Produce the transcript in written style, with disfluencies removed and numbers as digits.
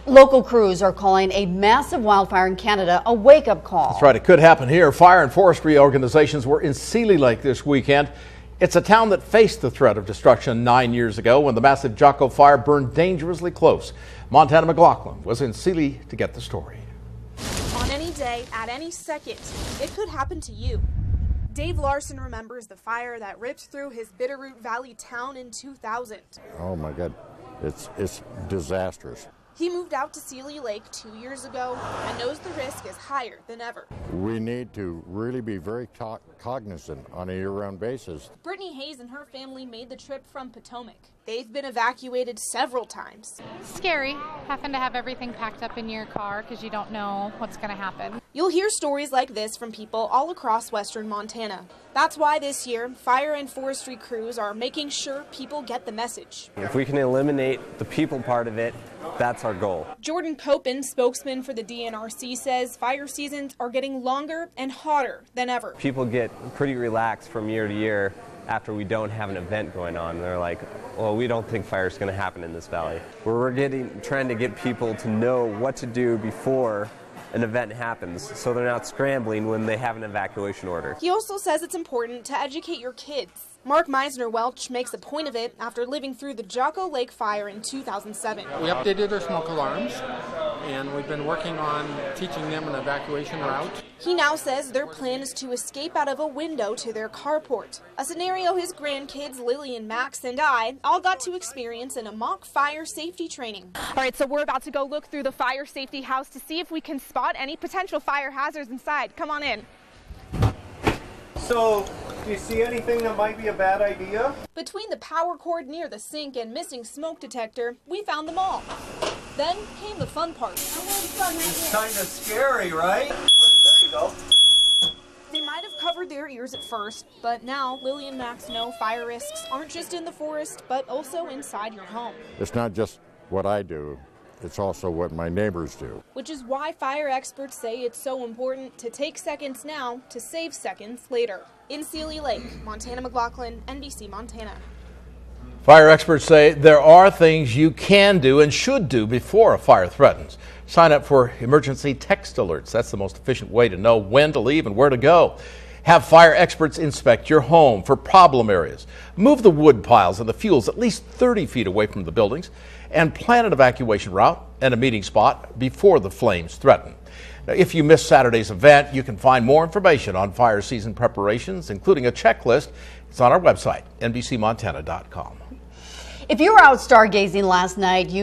Local crews are calling a massive wildfire in Canada a wake-up call. That's right, it could happen here. Fire and forestry organizations were in Sealy Lake this weekend. It's a town that faced the threat of destruction 9 years ago when the massive Jocko fire burned dangerously close. Montana McLaughlin was in Sealy to get the story. On any day, at any second, it could happen to you. Dave Larson remembers the fire that ripped through his Bitterroot Valley town in 2000. Oh my God, it's disastrous. He moved out to Sealy Lake 2 years ago and knows the risk is higher than ever. We need to really be very cognizant on a year-round basis. Brittany Hayes and her family made the trip from Potomac. They've been evacuated several times. Scary, having to have everything packed up in your car because you don't know what's going to happen. You'll hear stories like this from people all across western Montana. That's why this year, fire and forestry crews are making sure people get the message. If we can eliminate the people part of it, that's our goal. Jordan Copin, spokesman for the DNRC, says fire seasons are getting longer and hotter than ever. People get pretty relaxed from year to year after we don't have an event going on. They're like, well, we don't think fire is going to happen in this valley. We're trying to get people to know what to do before an event happens, so they're not scrambling when they have an evacuation order. He also says it's important to educate your kids. Mark Meisner Welch makes a point of it after living through the Jocko Lake fire in 2007. We updated our smoke alarms, and we've been working on teaching them an evacuation route. He now says their plan is to escape out of a window to their carport, a scenario his grandkids Lillian, Max, and I all got to experience in a mock fire safety training. All right, so we're about to go look through the fire safety house to see if we can spot any potential fire hazards inside. Come on in. So, do you see anything that might be a bad idea? Between the power cord near the sink and missing smoke detector, we found them all. Then came the fun part. It's kind of scary, right? There you go. They might have covered their ears at first, but now Lily and Max know fire risks aren't just in the forest, but also inside your home. It's not just what I do, it's also what my neighbors do. Which is why fire experts say it's so important to take seconds now to save seconds later. In Sealy Lake, Montana McLaughlin, NBC Montana. Fire experts say there are things you can do and should do before a fire threatens. Sign up for emergency text alerts. That's the most efficient way to know when to leave and where to go. Have fire experts inspect your home for problem areas. Move the wood piles and the fuels at least 30 feet away from the buildings, and plan an evacuation route and a meeting spot before the flames threaten. Now, if you missed Saturday's event, you can find more information on fire season preparations, including a checklist. It's on our website, NBCMontana.com. If you were out stargazing last night, you